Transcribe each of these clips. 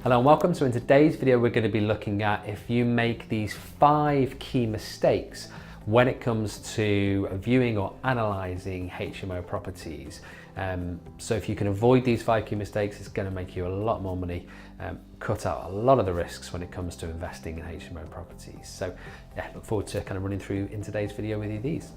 Hello and welcome. So in today's video we're going to be looking at if you make these 5 key mistakes when it comes to viewing or analysing HMO properties. So if you can avoid these 5 key mistakes, it's going to make you a lot more money, cut out a lot of the risks when it comes to investing in HMO properties. So yeah, look forward to kind of running through in today's video with you these.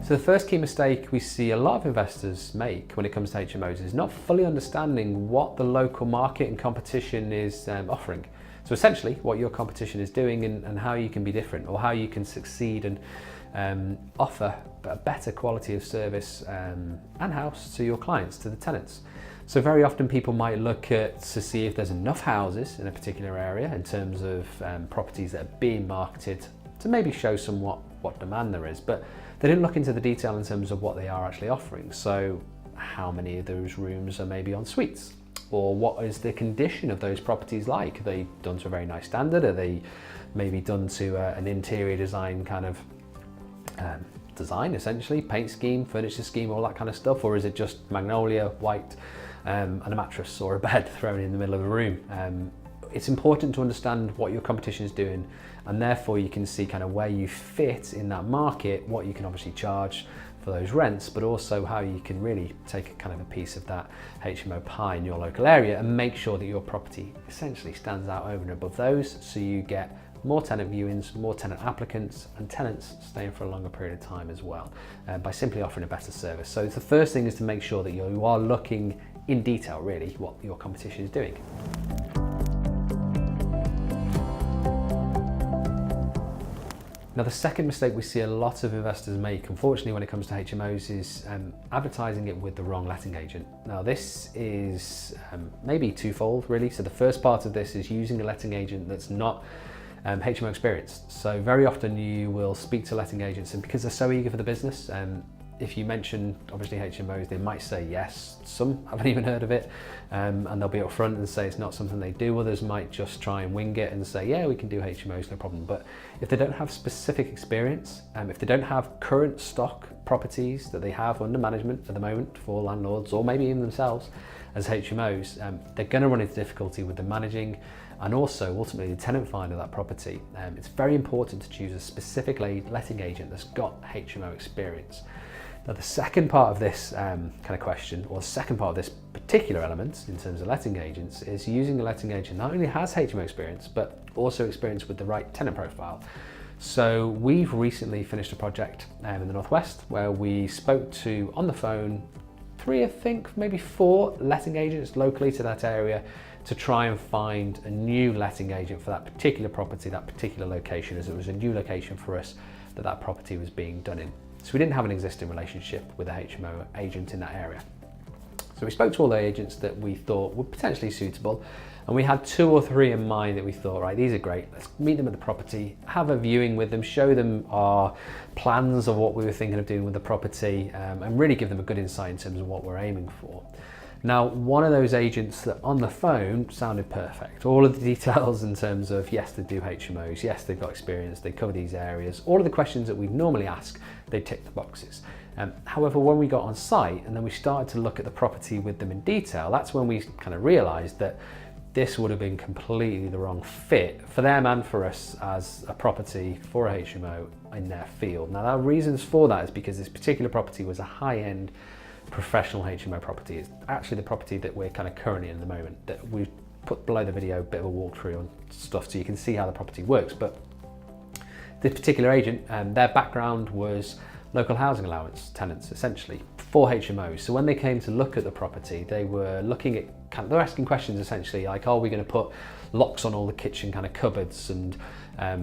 So the first key mistake we see a lot of investors make when it comes to HMOs is not fully understanding what the local market and competition is offering. So essentially what your competition is doing and how you can be different, or how you can succeed and offer a better quality of service and house to your clients, to the tenants. So very often people might look at to see if there's enough houses in a particular area in terms of properties that are being marketed to maybe show somewhat what demand there is, but they didn't look into the detail in terms of what they are actually offering. So how many of those rooms are maybe en suites? Or what is the condition of those properties like? Are they done to a very nice standard? Are they maybe done to an interior design kind of design, essentially, paint scheme, furniture scheme, all that kind of stuff? Or is it just magnolia, white, and a mattress or a bed thrown in the middle of a room? It's important to understand what your competition is doing, and therefore you can see kind of where you fit in that market, what you can obviously charge for those rents, but also how you can really take kind of a piece of that HMO pie in your local area and make sure that your property essentially stands out over and above those, so you get more tenant viewings, more tenant applicants, and tenants staying for a longer period of time as well, by simply offering a better service. So the first thing is to make sure that you are looking in detail really what your competition is doing. Now the second mistake we see a lot of investors make, unfortunately, when it comes to HMOs is advertising it with the wrong letting agent. Now this is maybe twofold really. So the first part of this is using a letting agent that's not HMO experienced. So very often you will speak to letting agents, and because they're so eager for the business, if you mention obviously HMOs, they might say yes. Some haven't even heard of it, and they'll be upfront and say it's not something they do. Others might just try and wing it and say, yeah, we can do HMOs, no problem. But if they don't have specific experience, if they don't have current stock properties that they have under management at the moment for landlords, or maybe even themselves as HMOs, they're going to run into difficulty with the managing and also ultimately the tenant find of that property. It's very important to choose a specific letting agent that's got HMO experience. Now the second part of this kind of question, or the second part of this particular element in terms of letting agents, is using a letting agent that not only has HMO experience, but also experience with the right tenant profile. So we've recently finished a project in the Northwest where we spoke to, on the phone, 3, I think, maybe 4 letting agents locally to that area to try and find a new letting agent for that particular property, that particular location, as it was a new location for us that property was being done in. So we didn't have an existing relationship with a HMO agent in that area. So we spoke to all the agents that we thought were potentially suitable, and we had 2 or 3 in mind that we thought, right, these are great, let's meet them at the property, have a viewing with them, show them our plans of what we were thinking of doing with the property, and really give them a good insight in terms of what we're aiming for. Now, one of those agents that on the phone sounded perfect. All of the details in terms of, yes, they do HMOs, yes, they've got experience, they cover these areas, all of the questions that we'd normally ask, they tick the boxes. However, when we got on site and then we started to look at the property with them in detail, that's when we kind of realized that this would have been completely the wrong fit for them and for us as a property for a HMO in their field. Now, the reasons for that is because this particular property was a high-end professional HMO property. It's actually the property that we're kind of currently in the moment, that we've put below the video a bit of a walkthrough on stuff so you can see how the property works. But this particular agent, their background was local housing allowance tenants, essentially, for HMOs. So when they came to look at the property, they were looking at, they're asking questions essentially like, are we going to put locks on all the kitchen kind of cupboards, and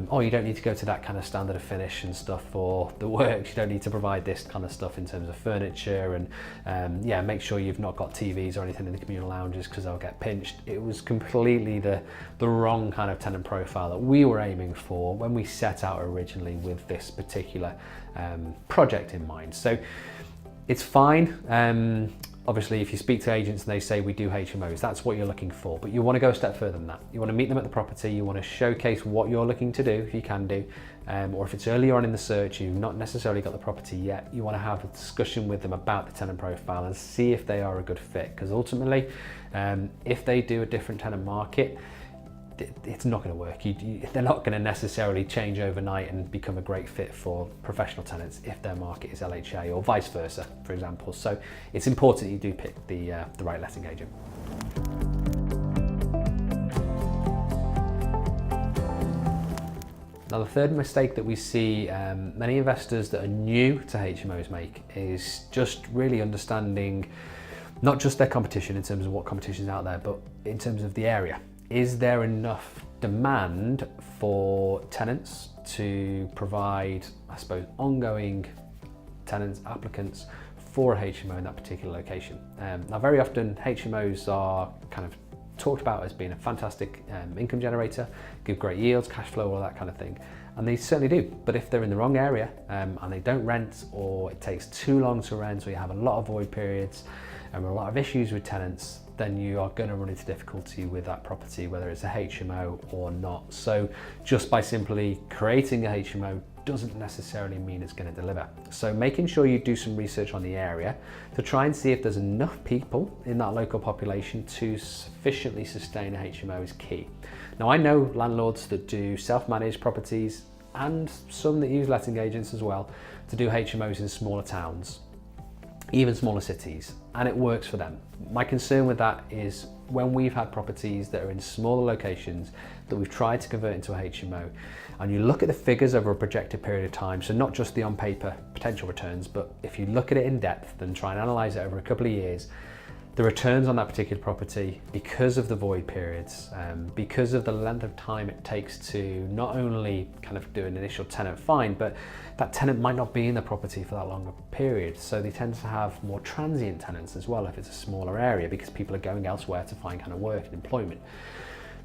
oh, you don't need to go to that kind of standard of finish and stuff for the works, you don't need to provide this kind of stuff in terms of furniture, and yeah, make sure you've not got TVs or anything in the communal lounges because they'll get pinched. It was completely the wrong kind of tenant profile that we were aiming for when we set out originally with this particular project in mind. So it's fine. Obviously, if you speak to agents and they say we do HMOs, that's what you're looking for. But you want to go a step further than that. You want to meet them at the property. You want to showcase what you're looking to do, if you can do. Or if it's earlier on in the search, you've not necessarily got the property yet, you want to have a discussion with them about the tenant profile and see if they are a good fit. Because ultimately, if they do a different tenant market, it's not going to work. They're not going to necessarily change overnight and become a great fit for professional tenants if their market is LHA or vice versa, for example. So it's important that you do pick the right letting agent. Now, the third mistake that we see many investors that are new to HMOs make is just really understanding not just their competition in terms of what competition is out there, but in terms of the area. Is there enough demand for tenants to provide, I suppose, ongoing tenants, applicants for a HMO in that particular location? Now, very often HMOs are kind of talked about as being a fantastic income generator, give great yields, cash flow, all that kind of thing. And they certainly do. But if they're in the wrong area and they don't rent, or it takes too long to rent, or you have a lot of void periods and a lot of issues with tenants, then you are going to run into difficulty with that property, whether it's a HMO or not. So just by simply creating a HMO doesn't necessarily mean it's going to deliver. So making sure you do some research on the area to try and see if there's enough people in that local population to sufficiently sustain a HMO is key. Now, I know landlords that do self-managed properties and some that use letting agents as well to do HMOs in smaller towns, even smaller cities, and it works for them. My concern with that is when we've had properties that are in smaller locations that we've tried to convert into a HMO, and you look at the figures over a projected period of time, so not just the on paper potential returns, but if you look at it in depth and try and analyse it over a couple of years, the returns on that particular property, because of the void periods, because of the length of time it takes to not only kind of do an initial tenant find, but that tenant might not be in the property for that longer period. So they tend to have more transient tenants as well if it's a smaller area, because people are going elsewhere to find kind of work and employment.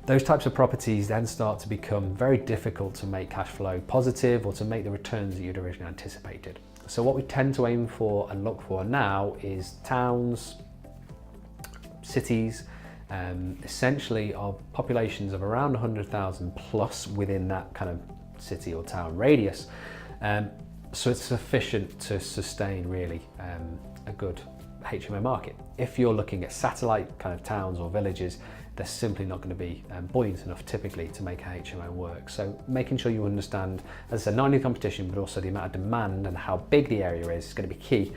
Those types of properties then start to become very difficult to make cash flow positive or to make the returns that you'd originally anticipated. So what we tend to aim for and look for now is towns, cities, essentially of populations of around 100,000 plus within that kind of city or town radius. So it's sufficient to sustain really a good HMO market. If you're looking at satellite kind of towns or villages, they're simply not going to be buoyant enough typically to make a HMO work. So making sure you understand, as I said, not only the competition, but also the amount of demand and how big the area is going to be key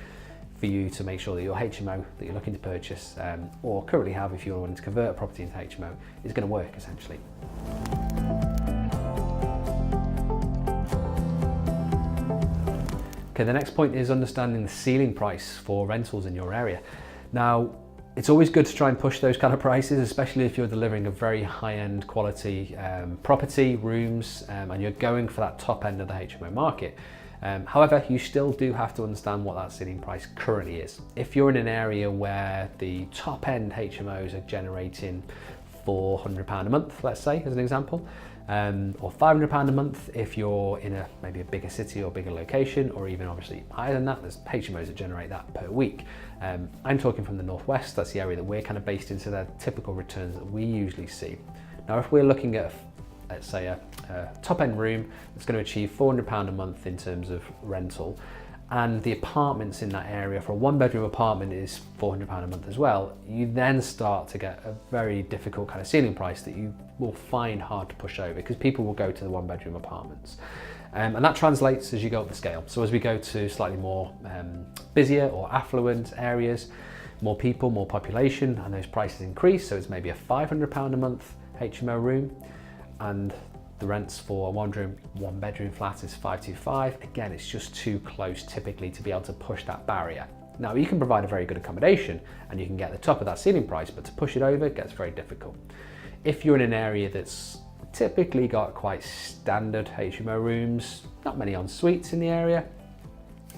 for you to make sure that your HMO that you're looking to purchase or currently have, if you're wanting to convert a property into HMO, is going to work essentially. Okay, the next point is understanding the ceiling price for rentals in your area. Now, it's always good to try and push those kind of prices, especially if you're delivering a very high-end quality property, rooms, and you're going for that top end of the HMO market. However, you still do have to understand what that ceiling price currently is. If you're in an area where the top end HMOs are generating £400 a month, let's say, as an example, or £500 a month if you're in maybe a bigger city or bigger location, or even obviously higher than that, there's HMOs that generate that per week. I'm talking from the Northwest, that's the area that we're kind of based in, so they're typical returns that we usually see. Now, if we're looking at, let's say, a top end room that's going to achieve £400 a month in terms of rental, and the apartments in that area for a one bedroom apartment is £400 a month as well, you then start to get a very difficult kind of ceiling price that you will find hard to push over, because people will go to the one bedroom apartments. And that translates as you go up the scale. So as we go to slightly more busier or affluent areas, more people, more population, and those prices increase. So it's maybe a £500 a month HMO room, and the rents for a one bedroom flat is 525. Again, it's just too close typically to be able to push that barrier. Now, you can provide a very good accommodation and you can get the top of that ceiling price, but to push it over gets very difficult. If you're in an area that's typically got quite standard HMO rooms, not many en suites in the area,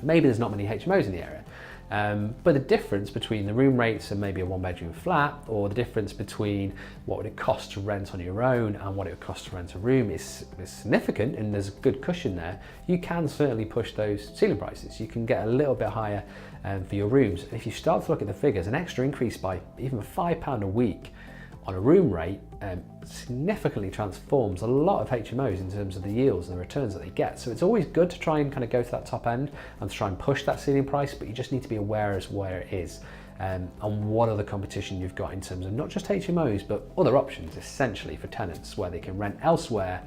maybe there's not many HMOs in the area, But the difference between the room rates and maybe a 1-bedroom flat, or the difference between what would it cost to rent on your own and what it would cost to rent a room is significant, and there's a good cushion there. You can certainly push those ceiling prices. You can get a little bit higher for your rooms. And if you start to look at the figures, an extra increase by even £5 a week on a room rate significantly transforms a lot of HMOs in terms of the yields and the returns that they get. So it's always good to try and kind of go to that top end and to try and push that ceiling price, but you just need to be aware as where it is and what other competition you've got in terms of not just HMOs, but other options essentially for tenants where they can rent elsewhere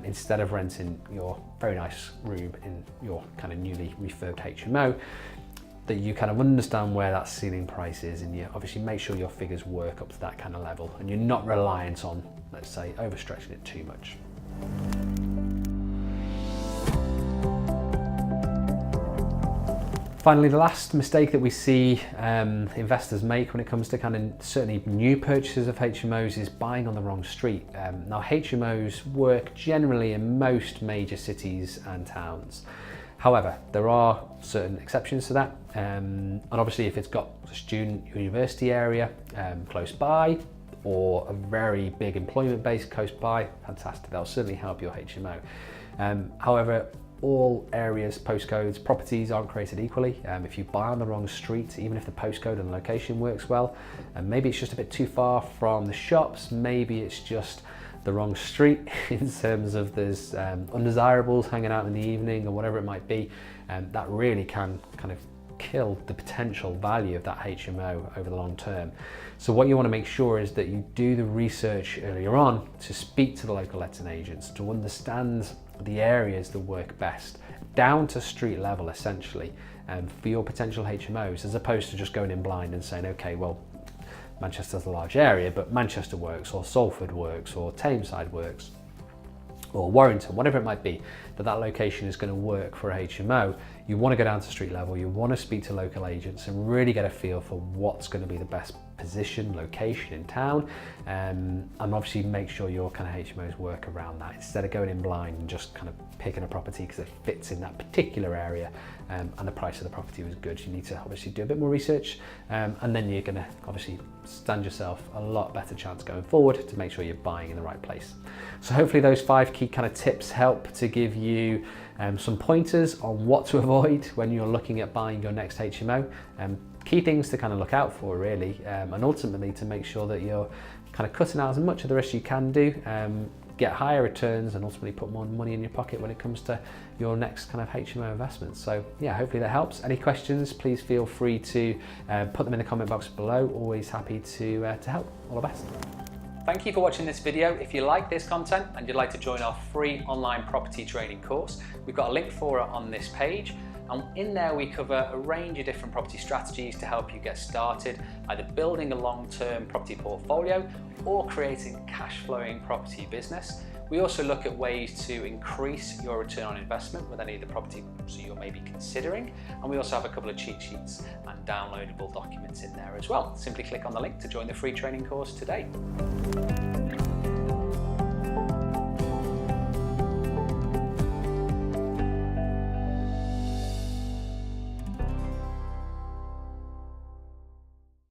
instead of renting your very nice room in your kind of newly refurbed HMO. That you kind of understand where that ceiling price is, and you obviously make sure your figures work up to that kind of level and you're not reliant on, let's say, overstretching it too much. Finally, the last mistake that we see investors make when it comes to kind of certainly new purchases of HMOs is buying on the wrong street. Now, HMOs work generally in most major cities and towns. However, there are certain exceptions to that, and obviously if it's got a student university area close by, or a very big employment base close by, fantastic, that'll certainly help your HMO. However, all areas, postcodes, properties aren't created equally. If you buy on the wrong street, even if the postcode and location works well, and maybe it's just a bit too far from the shops, maybe it's just the wrong street in terms of there's undesirables hanging out in the evening or whatever it might be, that really can kind of kill the potential value of that HMO over the long term. So what you want to make sure is that you do the research earlier on to speak to the local letting agents, to understand the areas that work best, down to street level essentially, for your potential HMOs, as opposed to just going in blind and saying, okay, well, Manchester's a large area, but Manchester works, or Salford works, or Tameside works, or Warrington, whatever it might be, that location is going to work for a HMO. You want to go down to street level, you want to speak to local agents and really get a feel for what's going to be the best position, location in town, and obviously make sure your kind of HMOs work around that, instead of going in blind and just kind of picking a property because it fits in that particular area and the price of the property was good. You need to obviously do a bit more research, and then you're going to obviously stand yourself a lot better chance going forward to make sure you're buying in the right place. So hopefully those 5 key kind of tips help to give you some pointers on what to avoid when you're looking at buying your next HMO. Key things to kind of look out for really, and ultimately to make sure that you're kind of cutting out as much of the risk you can do, get higher returns and ultimately put more money in your pocket when it comes to your next kind of HMO investments. So yeah, hopefully that helps. Any questions, please feel free to put them in the comment box below. Always happy to help. All the best. Thank you for watching this video. If you like this content and you'd like to join our free online property training course, we've got a link for it on this page. And in there we cover a range of different property strategies to help you get started, either building a long-term property portfolio or creating a cash-flowing property business. We also look at ways to increase your return on investment with any of the properties you're maybe considering. And we also have a couple of cheat sheets and downloadable documents in there as well. Simply click on the link to join the free training course today.